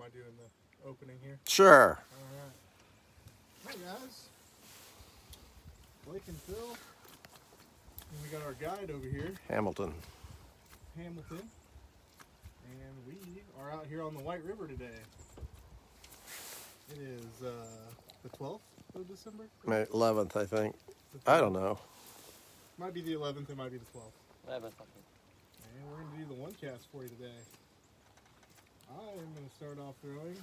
Am I doing the opening here? Sure. Alright. Hi guys. Blake and Phil. And we got our guide over here, Hamilton. Hamilton. And we are out here on the White River today. It is the 12th of December? 11th, I think. I don't know. Might be the 11th, it might be the 12th. 11th. And we're going to do the one cast for you today. I am going to start off throwing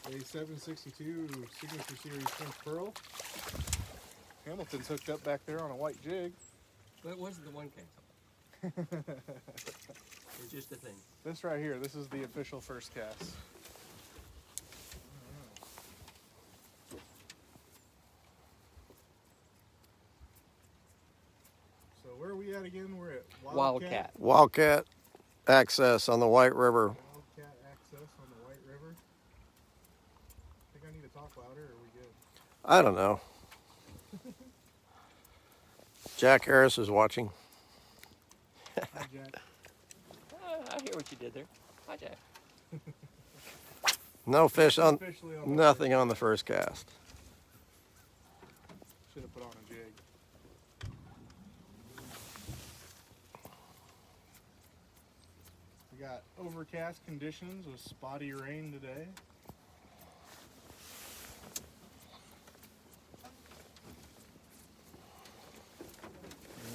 a 762 Signature Series French Pearl. Hamilton's hooked up back there on a white jig. But it wasn't the one cast. It's just a thing. This right here, this is the official first cast. So where are we at again? We're at Wildcat. Wildcat access on the White River. Wildcat access on the White River. Think I need to talk louder, or are we good? I don't know. Jack Harris is watching. Hi, Jack. I hear what you did there. Hi, Jack. No fish on, Officially on the nothing on the first cast. Should have put on a jig. We got overcast conditions with spotty rain today.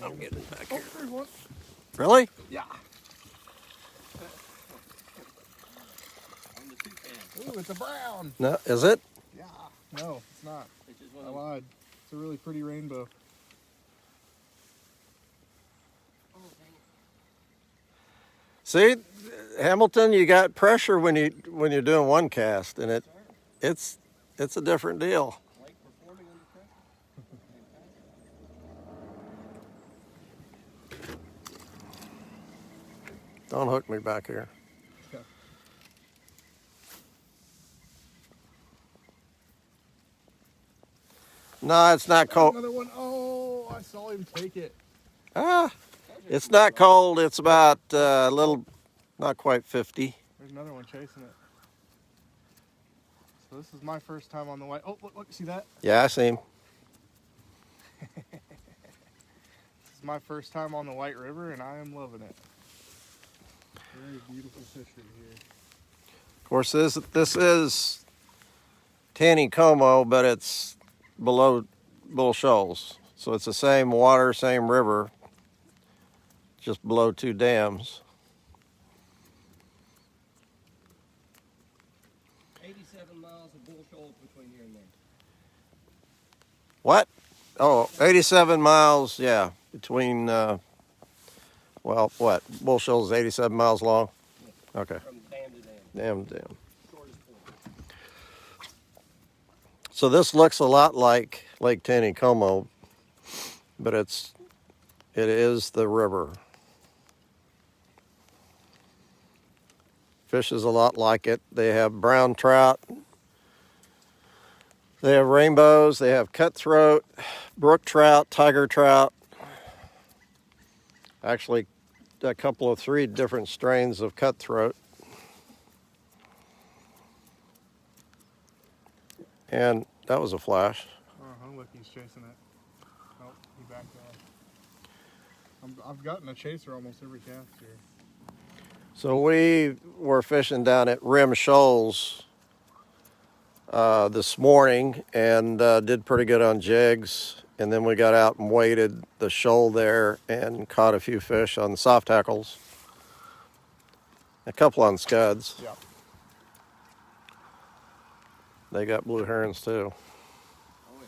I'm getting back here. There's one. Really? Yeah. On the toucan. Ooh, it's a brown. No, is it? Yeah. No, it's not. It's just I one of lied. It's a really pretty rainbow. See, Hamilton, you got pressure when you're doing one cast, and it's a different deal. Like performing under pressure. Don't hook me back here. Okay. No, it's not cold. Another one. Oh, I saw him take it. Ah, it's not cold. It's about a little, not quite 50. There's another one chasing it. So this is my first time on the white. Oh, look, see that? Yeah, I see him. This is my first time on the White River, and I am loving it. Very beautiful fish right here. Of course, this is Taneycomo, but it's below Bull Shoals. So it's the same water, same river, just below two dams. 87 miles of Bull Shoals between here and there. What? Oh, 87 miles, yeah, between, well, what? Bull Shoals is 87 miles long? Okay. From dam to dam. Dam to dam. Shortest point. So this looks a lot like Lake Taneycomo, but it is the river. Fish is a lot like it. They have brown trout. They have rainbows. They have cutthroat, brook trout, tiger trout. Actually, a couple of 3 different strains of cutthroat. And that was a flash. Look, he's chasing it. Oh, he backed off. I've gotten a chaser almost every cast here. So we were fishing down at Rim Shoals this morning and did pretty good on jigs. And then we got out and waded the shoal there and caught a few fish on soft tackles. A couple on scuds. Yeah. They got blue herons too. Oh, yeah.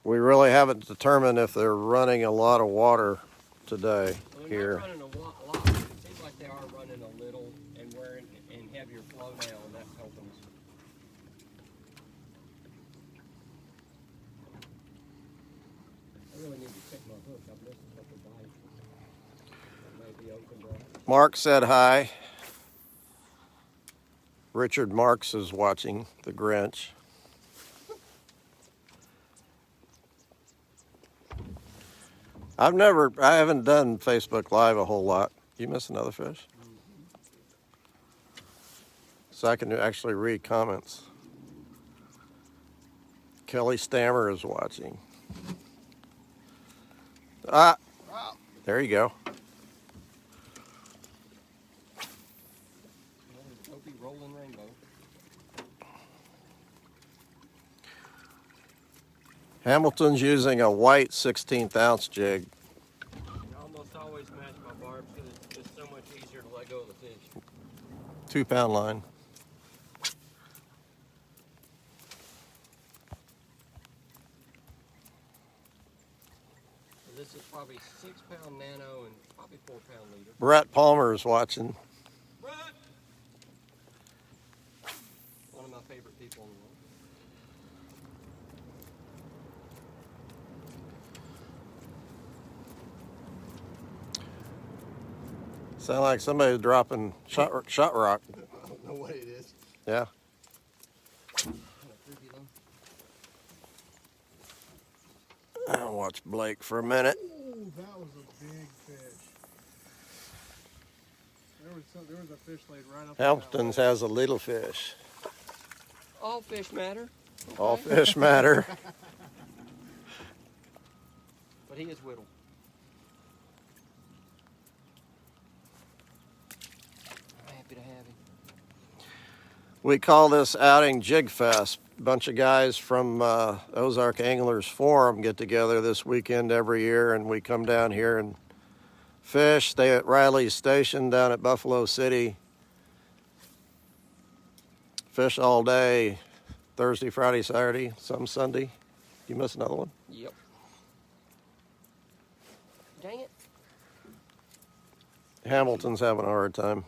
We really haven't determined if they're running a lot of water today Well, they're here. not running a lot. It seems like they are running a little, and we're in heavier flow now, and that's helping us. I really need to check my hook. I've missed a couple bites. That may be open, bro. Mark said hi. Richard Marks is watching the Grinch. I haven't done Facebook Live a whole lot. You miss another fish? So I can actually read comments. Kelly Stammer is watching. Ah, there you go. Dopey rolling rainbow. Hamilton's using a white 16th ounce jig. I almost always match my barbs because it's just so much easier to let go of the fish. 2-pound line. This is probably 6-pound nano and probably 4-pound leader. Brett Palmer is watching. Brett! One of my favorite people in the world. Sound like somebody's dropping shot rock. I don't know what it is. Yeah. I'll watch Blake for a minute. Ooh, that was a big fish. There was a fish laid right up. Hamilton's has a little fish. All fish matter. Okay. All fish matter. But he is whittle. I'm happy to have him. We call this outing Jig Fest. A bunch of guys from Ozark Anglers Forum get together this weekend every year, and we come down here and fish, stay at Riley's Station down at Buffalo City, fish all day, Thursday, Friday, Saturday, some Sunday. You miss another one? Yep. Dang it. Hamilton's having a hard time.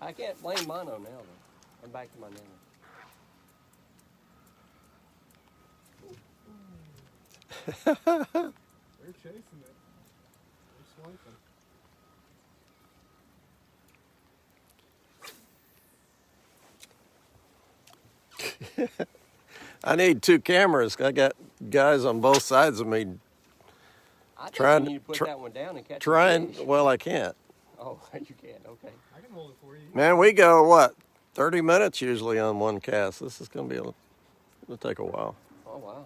I can't blame mono now, though. I'm back to my nano. They're chasing it. They're swiping. I need 2 cameras. I got guys on both sides of me I think Trying- you need to put that one down and catch trying. the fish. Well, I can't. Oh, you can't. Okay. I can hold it for you. Man, we go, what, 30 minutes usually on one cast. This is going to be it'll take a while. Oh, wow.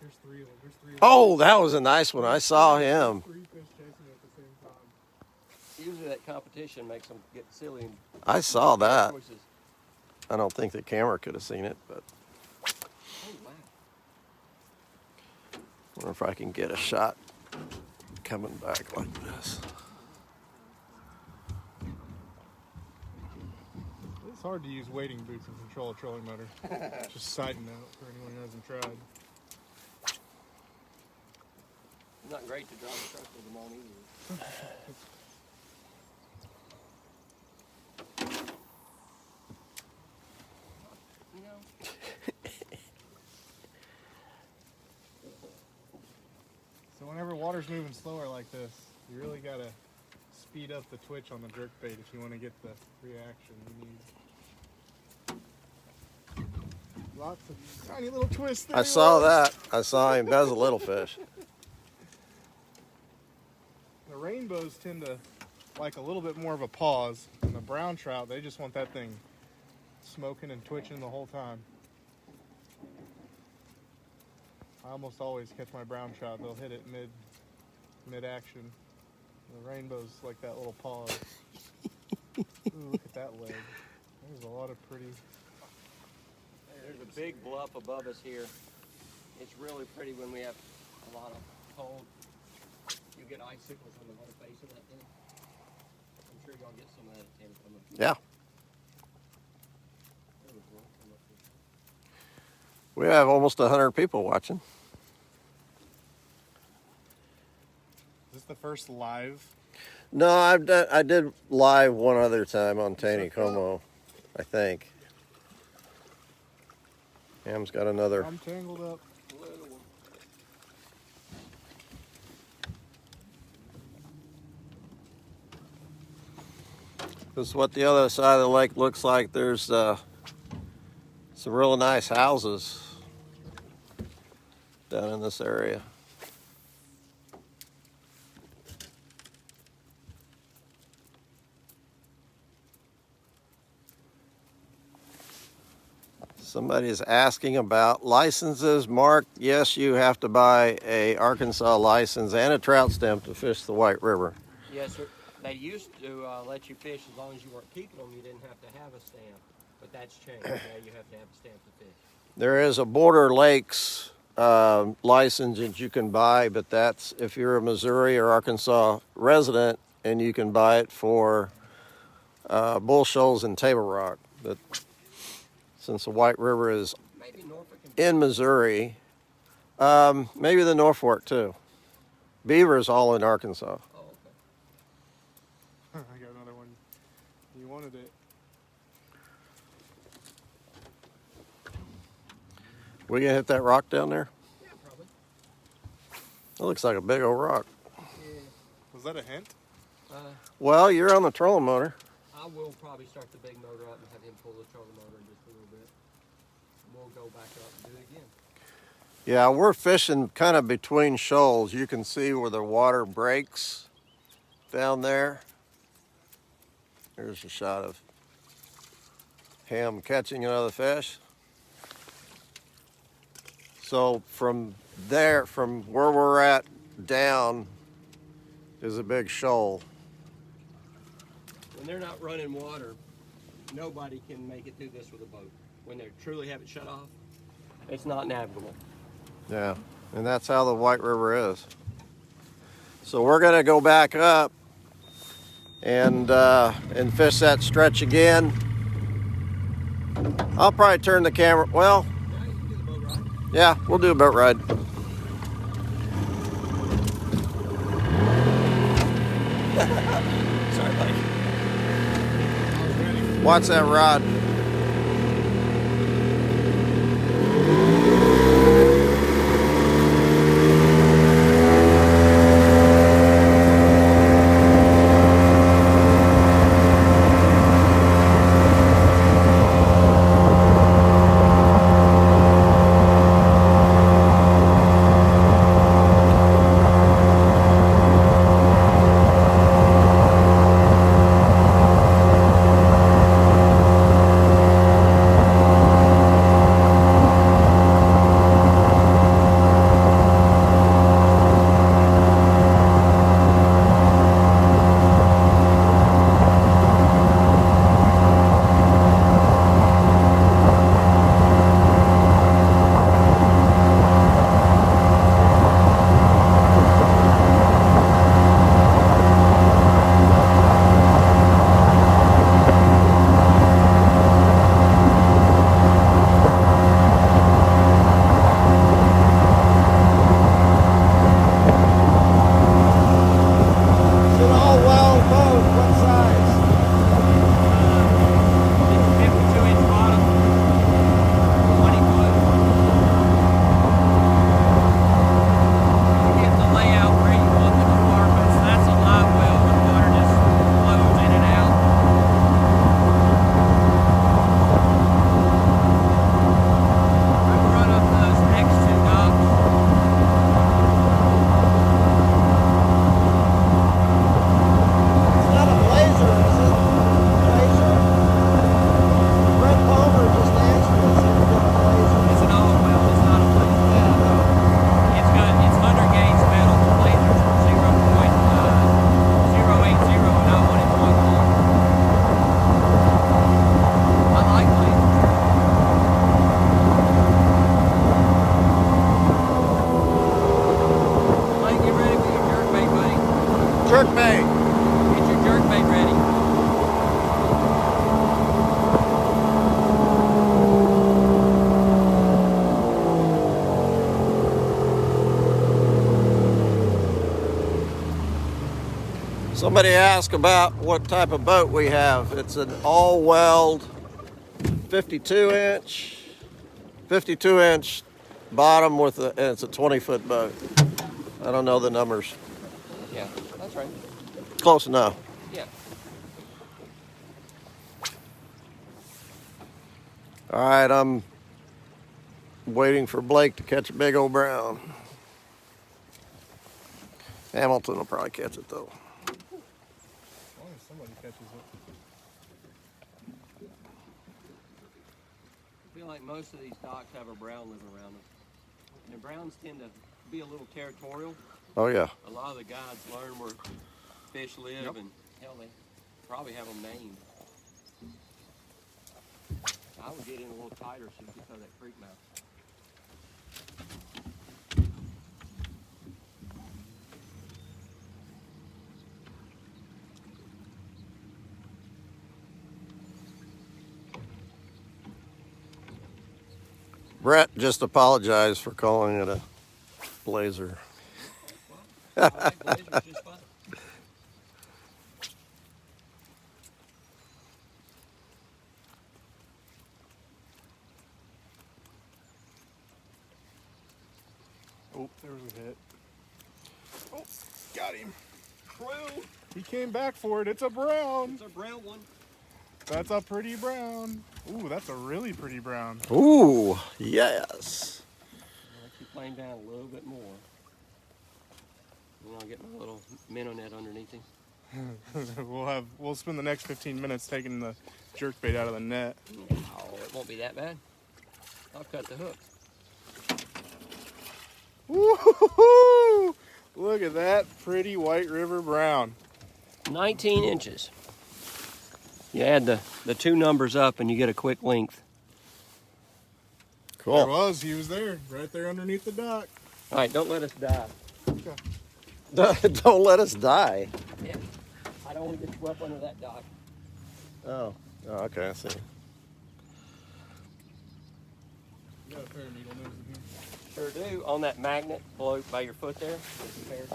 There's 3 of them. There's 3 of them. Oh, that was a nice one. I saw him. 3 fish chasing at the same time. Usually that competition makes them get silly and I saw that. choices. I don't think the camera could have seen it, but Oh, wow. I wonder if I can get a shot coming back like this. It's hard to use wading boots and control a trolling motor. Just side note for anyone who hasn't tried. Not great to drive a truck with them on either. You know, So whenever water's moving slower like this, you really gotta speed up the twitch on the jerkbait if you want to get the reaction you need. Lots of tiny little twists. There I he saw was. that. I saw him. That was a little fish. The rainbows tend to like a little bit more of a pause, and the brown trout, they just want that thing smoking and twitching the whole time. I almost always catch my brown trout. They'll hit it mid-action. The rainbows like that little pause. Ooh, look at that leg. There's a lot of pretty. there's a big bluff above us here. It's really pretty when we have a lot of cold. You get icicles on the whole face of that thing. I'm sure y'all get some of that at Taneycomo. Yeah. There was one come up here. We have almost 100 people watching. Is this the first live? No, I did live one other time on Taneycomo, I think. Ham's got another. I'm tangled up. Little one. This is what the other side of the lake looks like. There's some really nice houses down in this area. Somebody's asking about licenses. Mark, yes, you have to buy a Arkansas license and a trout stamp to fish the White River. Yes, sir. They used to let you fish as long as you weren't keeping them. You didn't have to have a stamp, but that's changed. Now you have to have a stamp to fish. There is a Border Lakes license that you can buy, but that's if you're a Missouri or Arkansas resident, and you can buy it for bull shoals and table rock. But since the White River is Maybe Norfolk and in Missouri, maybe the Norfolk too. Beaver is all in Arkansas. Oh, okay. I got another one. You wanted it. We gonna hit that rock down there? Yeah, probably. That looks like a big old rock. Yeah. Was that a hint? Well, you're on the trolling motor. I will probably start the big motor up and have him pull the trolling motor in just a little bit. And we'll go back up and do it again. Yeah, we're fishing kind of between shoals. You can see where the water breaks down there. There's a shot of him catching another fish. So from there, from where we're at down, is a big shoal. When they're not running water, nobody can make it through this with a boat. When they truly have it shut off, it's not navigable. Yeah, and that's how the White River is. So we're gonna go back up and fish that stretch again. I'll probably turn the camera. Well, Yeah, you can do the boat ride. yeah, we'll do a boat ride. Sorry, buddy. I was ready. Watch that rod. Jerkbait. Get your jerkbait ready. Somebody asked about what type of boat we have. It's an all-weld 52-inch bottom with and it's a 20-foot boat. I don't know the numbers. Yeah, that's right. Close enough. Yeah. All right, I'm waiting for Blake to catch a big old brown. Hamilton will probably catch it though. As long as somebody catches it. I feel like most of these docks have a brown living around them. And the browns tend to be a little territorial. Oh yeah. A lot of the guides learn where fish live, and hell, they probably have them named. I would get in a little tighter so you can throw that creek mouth. Brett just apologized for calling it a blazer. Well, I like blazers just fine. Oh, there was a hit. Oh, got him. True. He came back for it. It's a brown. It's a brown one. That's a pretty brown. Ooh, that's a really pretty brown. Ooh, yes. I'll keep playing down a little bit more. And I'll get my little minnow net underneath him. We'll spend the next 15 minutes taking the jerkbait out of the net. Oh, it won't be that bad. I'll cut the hook. Woo-hoo-hoo! Look at that pretty White River brown. 19 inches. You add the two numbers up and you get a quick length. There Cool. was. He was there. Right there underneath the dock. All right, don't let us die. Don't let us die. Yeah. I don't want to get swept under that dock. Oh, okay, I see. You got a pair of needle nose in here. Sure do. On that magnet below by your foot there. There's a pair of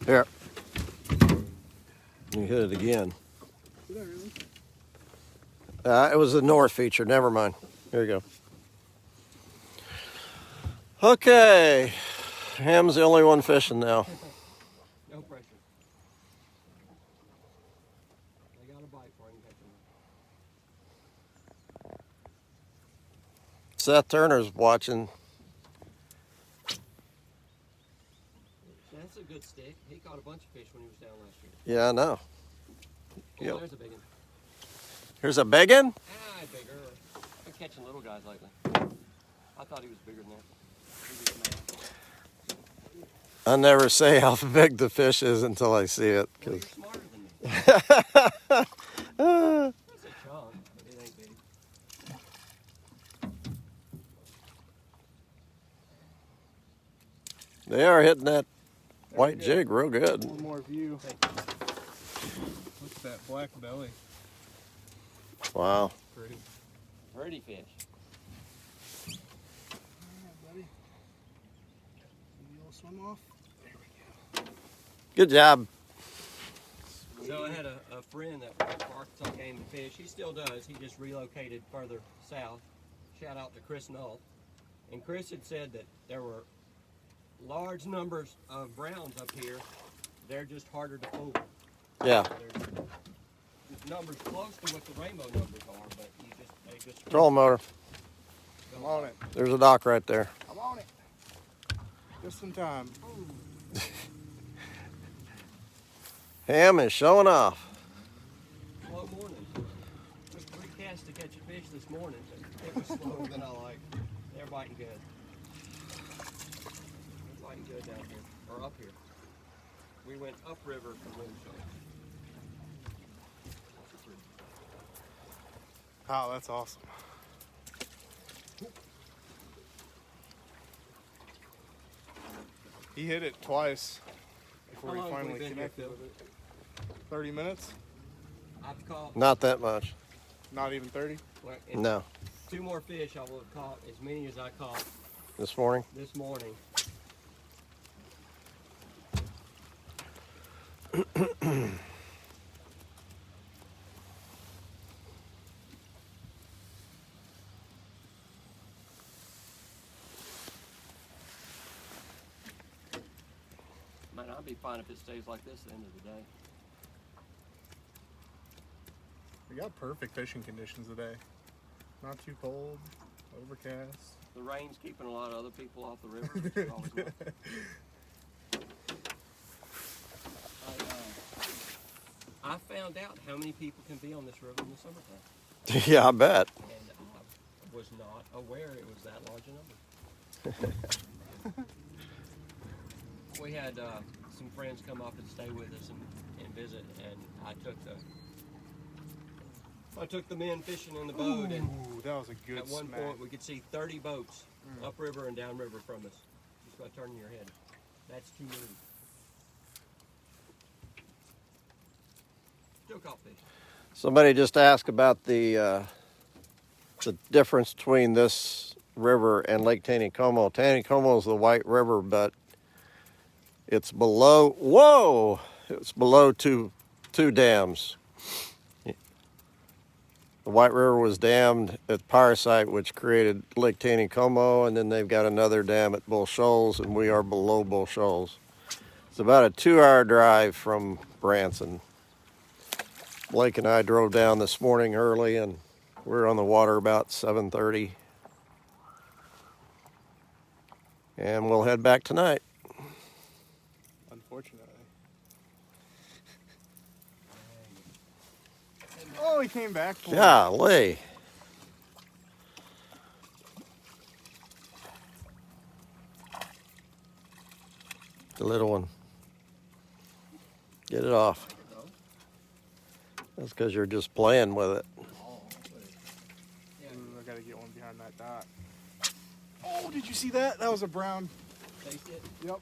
Here. You hit it again. Did I really? It was a north feature. Never mind. Here you go. Okay. Ham's the only one fishing now. No pressure. I got a bite for him. Catch him. Seth Turner's watching. That's a good stick. He caught a bunch of fish when he was down last year. Yeah, I know. Oh, Yep. there's a big one. Here's a big one. Bigger. I've been catching little guys lately. I thought he was bigger than that. He was mad. I never say how big the fish is until I see it. Well, you're 'Cause smarter than me. That's a chunk, but it ain't big. they are hitting that white jig real good. One more view. Look at that black belly. Wow. Pretty. Pretty fish. Alright, buddy. Maybe you'll swim off. There we go. Good job. So I had a friend that worked for Arkansas Game and Fish. He still does. He just relocated further south. Shout out to Chris Null. And Chris had said that there were large numbers of browns up here. They're just harder to fool. Yeah. There's numbers close to what the rainbow numbers are, but they just Trolling motor. I'm on it. There's a dock right there. I'm on it. Just in time. Ham is showing off. Slow morning. Took 3 casts to catch a fish this morning, but it was slower than I like. They're biting good. They're biting good down here, or up here. We went upriver from Moonshine. Oh, that's awesome. He hit it twice before How he long have we finally been here, connected Phil? with it. 30 minutes? I've caught Not that much. Not even 30? well, in No. 2 more fish. I will have caught as many as I caught This morning. this morning. Might not be fine if it stays like this at the end of the day. We got perfect fishing conditions today. Not too cold, overcast. The rain's keeping a lot of other people off the river, which is always nice. I found out how many people can be on this river in the summertime. Yeah, I bet. And I was not aware it was that large a number. We had some friends come up and stay with us and visit, and I took the men fishing in the boat, and that was a good at one smack. point we could see 30 boats upriver and downriver from us. Just by turning your head. That's too many. Still caught fish. Somebody just asked about the difference between this river and Lake Taneycomo. Taneycomo is the White River, but it's below. Whoa! It's below two dams. The White River was dammed at Parasite, which created Lake Taneycomo, and then they've got another dam at Bull Shoals, and we are below Bull Shoals. It's about a 2-hour drive from Branson. Blake and I drove down this morning early, and we were on the water about 7:30. And we'll head back tonight. Unfortunately. Oh, he came back for it. Golly. The little one. Get it off. That's because you're just playing with it. Ooh, I gotta get one behind that dock. Oh, did you see that? That was a brown. Taste it. Yep.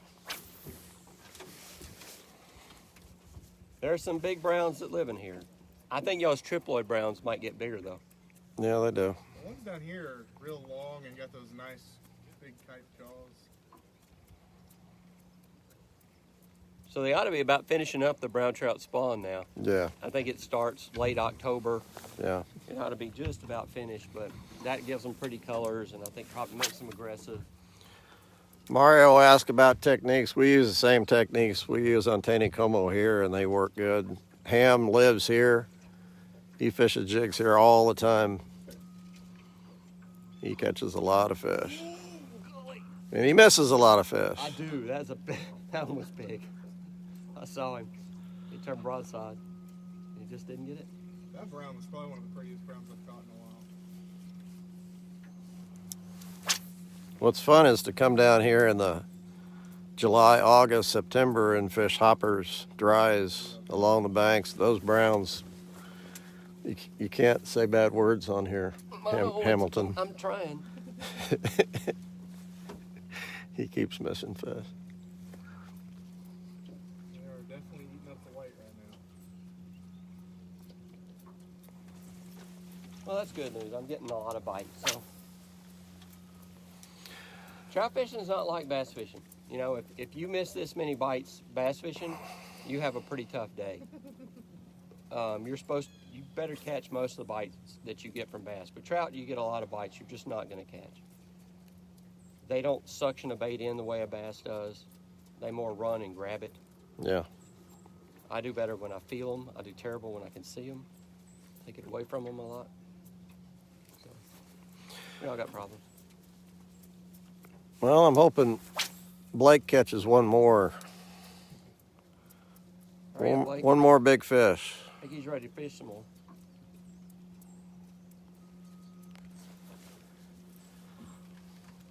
There's some big browns that live in here. I think y'all's triploid browns might get bigger though. Yeah, they do. The ones down here are real long and got those nice big tight jaws. So they ought to be about finishing up the brown trout spawn now. Yeah, I think it starts late October. yeah. It ought to be just about finished, but that gives them pretty colors and I think probably makes them aggressive. Mario asked about techniques. We use the same techniques we use on Taneycomo here, and they work good. Ham lives here. He fishes jigs here all the time. He catches a lot of fish. And he misses a lot of fish. I do. That's a that one was big. I saw him. He turned broadside. He just didn't get it. That brown was probably one of the prettiest browns I've caught in a while. What's fun is to come down here in the July, August, September and fish hoppers, dries along the banks. Those browns, you can't say bad words on here, Hamilton. I'm trying. He keeps missing fish. They are definitely eating up the white right now. Well, that's good news. I'm getting a lot of bites. So, trout fishing is not like bass fishing. You know, if you miss this many bites bass fishing, you have a pretty tough day. You better catch most of the bites that you get from bass. But trout, you get a lot of bites you're just not going to catch. They don't suction a bait in the way a bass does. They more run and grab it. Yeah. I do better when I feel them. I do terrible when I can see them. Take it away from them a lot. So, we all got problems. Well, I'm hoping Blake catches one more. Hurry up, Blake. One more big fish. I think he's ready to fish some more.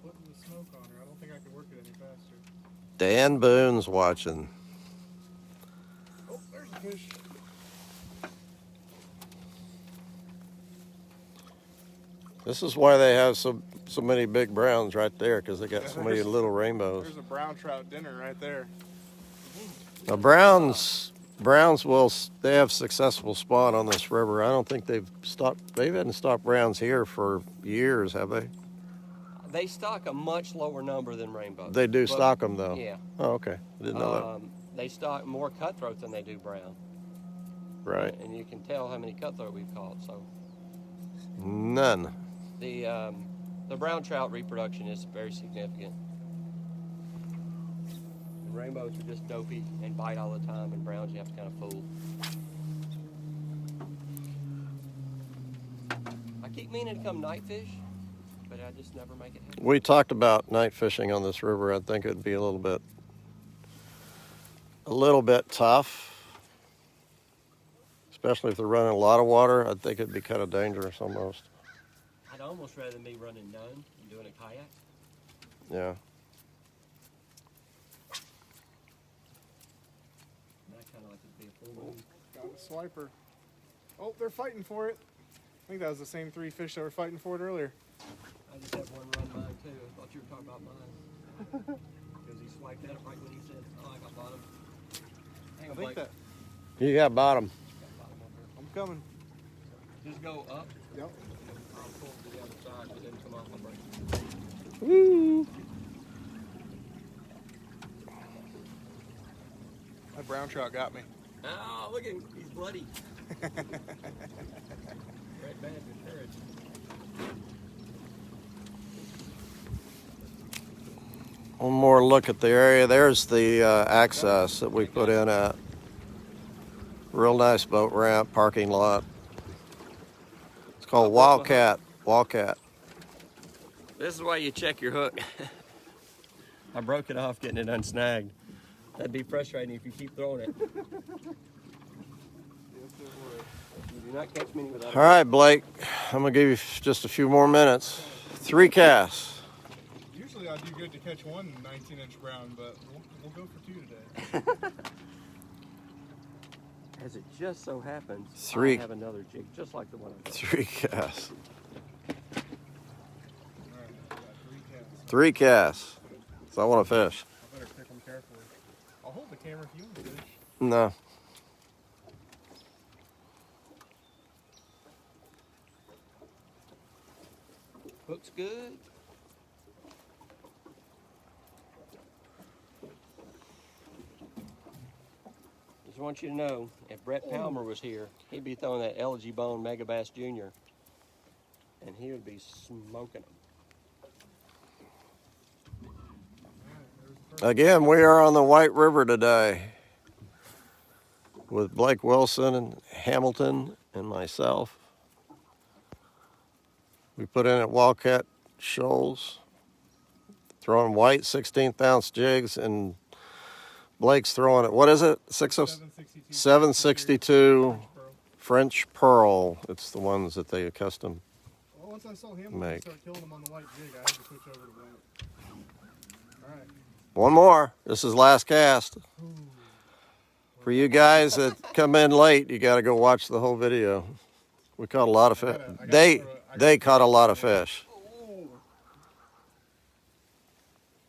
Putting the smoke on her. I don't think I can work it any faster. Dan Boone's watching. Oh, there's a fish. This is why they have so many big browns right there, because they got so many little rainbows. There's a brown trout dinner right there. Now Browns they have successful spawn on this river. I don't think they haven't stopped browns here for years, have they? They stock a much lower number than rainbows. They do But- stock them though. Yeah. Oh, okay. I didn't know They stock more cutthroat than they do brown. that. Right. And you can tell how many cutthroat we've caught. So None. the brown trout reproduction is very significant. The rainbows are just dopey and bite all the time, and browns you have to kind of fool. keep meaning to come night fish, but I just never make it happen. We talked about night fishing on this river. I think it'd be a little bit tough, especially if they're running a lot of water. I think it'd be kind of dangerous almost. I'd almost rather me running none and doing a kayak. Yeah. I kind of like it to be a full moon. Got a swiper. Oh, they're fighting for it. I think that was the same 3 fish that were fighting for it earlier. I just had one run mine too. I thought you were talking about mine. Because he swiped at it right when he said, oh, I got bottom. Hang on, I think Blake. that. You got bottom. Got bottom over here. I'm coming. Just go up. Yep. I'll pull to the other side, but then come off my break. Woo! That brown trout got me. Oh, look at him. He's bloody. Red badge of courage. One more look at the area. There's the access that we put in at. Real nice boat ramp, parking lot. It's called Wildcat. Wildcat. This is why you check your hook. I broke it off getting it unsnagged. That'd be frustrating if you keep throwing it. You do not catch many without. All right, Blake. I'm gonna give you just a few more minutes. 3 casts. Usually I do good to catch one 19-inch brown, but we'll go for 2 today. As it just so happens, 3. I have another jig just like the one I got. 3 casts. All right, I got 3 casts. 3 casts. So I want to fish. I better pick them carefully. I'll hold the camera if you want to fish. No. Hook's good. Just want you to know, if Brett Palmer was here, he'd be throwing that LG Bone Mega Bass Jr. and he would be smoking them. Again, we are on the White River today with Blake Wilson and Hamilton and myself. We put in at Wildcat Shoals, throwing white 16th ounce jigs, and Blake's throwing it. What is it? 762 French Pearl. It's the ones that they custom. Well, once I saw him start killing them on the white jig, I had to switch over to black. All right. One more. This is last cast. For you guys that come in late, you got to go watch the whole video. We caught a lot of fish. They caught a lot of fish.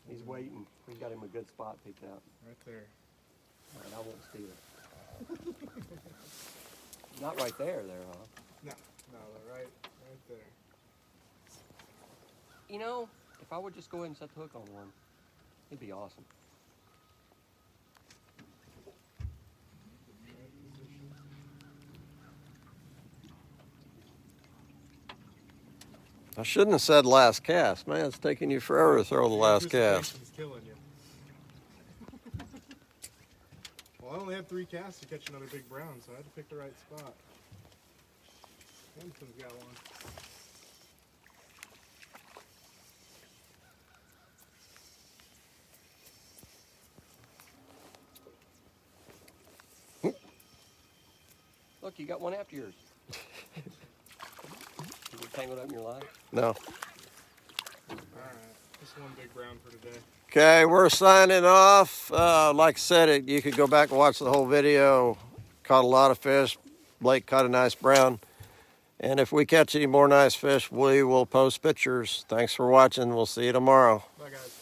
He's waiting. We got him a good spot picked out. Right there. All right, I won't steal it. Not right there, huh? No, right there. You know, if I would just go ahead and set the hook on one, it'd be awesome. I shouldn't have said last cast. Man, it's taking you forever to throw the last cast. Anticipation's killing you. Well, I only had 3 casts to catch another big brown, so I had to pick the right spot. Hamilton's got one. Look, you got one after yours. You get tangled up in your line? No. All right, just one big brown for today. Okay, we're signing off. Like I said, you could go back and watch the whole video. Caught a lot of fish. Blake caught a nice brown. And if we catch any more nice fish, we will post pictures. Thanks for watching. We'll see you tomorrow. Bye, guys.